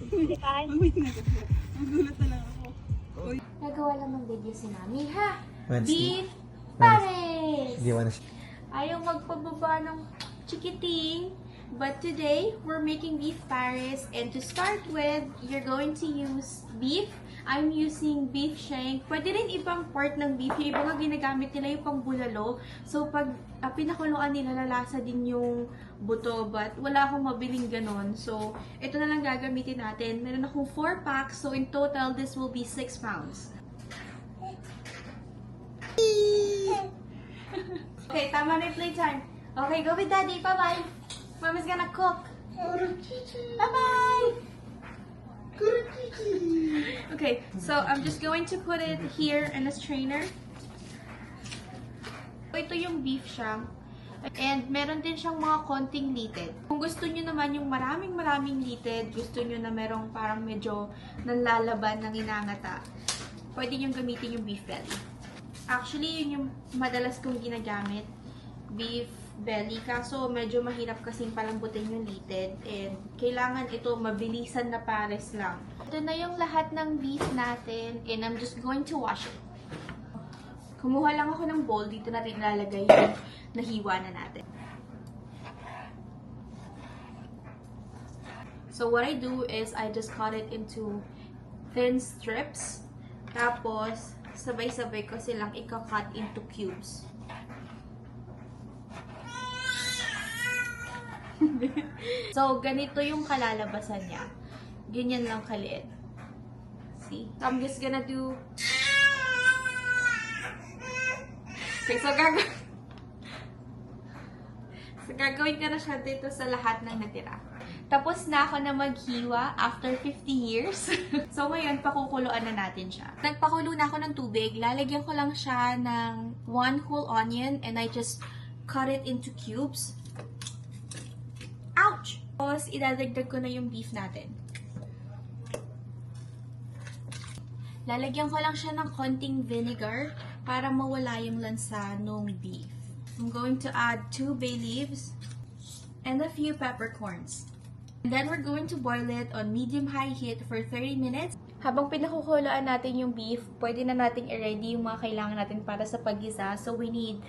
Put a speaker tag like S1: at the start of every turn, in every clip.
S1: Hindi pa.
S2: Nagulat na lang ako.
S1: Nagawa lang ng video si Mami, ha?
S3: Wednesday.
S1: Beef Paris!
S3: Hindi wanna sh-
S1: Ayaw magpababa ng chikiting. But today, we're making beef Paris. And to start with, you're going to use beef. I'm using beef shank. Pwede rin ibang part ng beef. Yung iba nga ginagamit nila yung pang bulalo. So, pag pinakuluan nila, lalasa din yung buto. But wala akong mabiling ganon. So, ito na lang gagamitin natin. Meron akong 4 packs. So, in total, this will be 6 pounds. Okay, tama na yung playtime. Okay, go with Daddy. Bye-bye. Mama's gonna cook. Bye-bye. Okay, so I'm just going to put it here in a strainer. Ito yung beef shank. And meron din siyang mga konting lited. Kung gusto nyo naman yung maraming lited, gusto nyo na merong parang medyo nanlalaban ng inangata, pwede nyo gamitin yung beef belly. Actually, yun yung madalas kong ginagamit. Beef belly. Kaso, medyo mahirap kasing palambutin yung lited. And, kailangan ito mabilisan na pares lang. Ito na yung lahat ng beef natin. And, I'm just going to wash it. Kumuha lang ako ng bowl. Dito natin ilalagay yung nahiwa na natin. So, what I do is, I just cut it into thin strips. Tapos, sabay-sabay ko silang ika-cut into cubes. So, ganito yung kalalabasan niya. Ganyan lang kaliit. See? So, I'm just gonna do... Okay, so gagawin ko na siya dito sa lahat ng natira. Tapos na ako na maghiwa after 50 years. So, ngayon, pakukuluan na natin siya. Nagpakulo na ako ng tubig. Lalagyan ko lang siya ng 1 whole onion and I just cut it into cubes. Ouch! Tapos, idadagdag ko na yung beef natin. Lalagyan ko lang siya ng konting vinegar para mawala yung lansa ng beef. I'm going to add 2 bay leaves and a few peppercorns. And then we're going to boil it on medium-high heat for 30 minutes. Habang pinakukuluan natin yung beef, pwede na nating i-ready yung mga kailangan natin para sa paggisa. So we need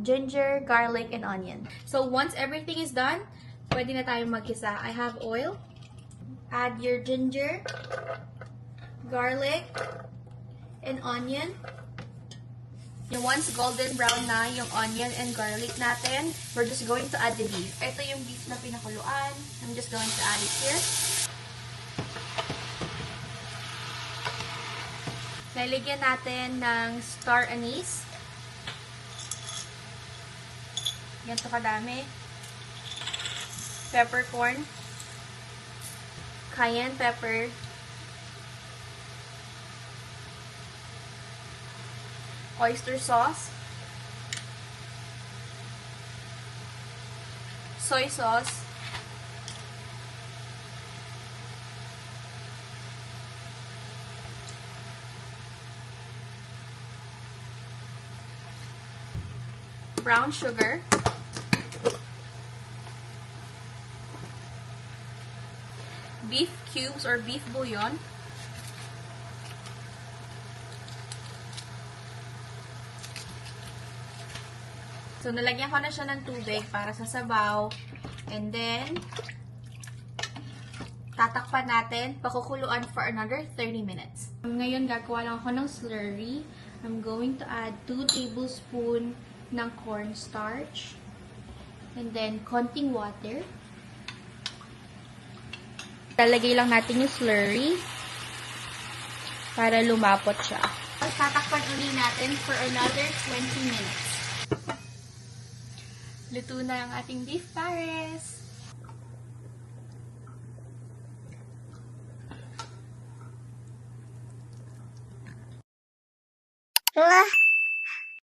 S1: ginger, garlic, and onion. So once everything is done, pwede na tayong maggisa. I have oil. Add your ginger, garlic, and onion. And once golden brown na yung onion and garlic natin, we're just going to add the beef. Ito yung beef na pinakuluan. I'm just going to add it here. Lalagyan natin ng star anise. Ganito kadami. Peppercorn. Cayenne pepper. Oyster sauce, soy sauce, brown sugar, beef cubes or beef bouillon, so, nalagyan ko na siya ng tubig para sa sabaw. And then, tatakpan natin, pakukuluan for another 30 minutes. Ngayon, gagawa lang ako ng slurry. I'm going to add 2 tablespoons ng cornstarch. And then, konting water. Lalagay lang natin yung slurry para lumapot siya. Tatakpan ulit natin for another 20 minutes. Luto na ang ating beef Paris.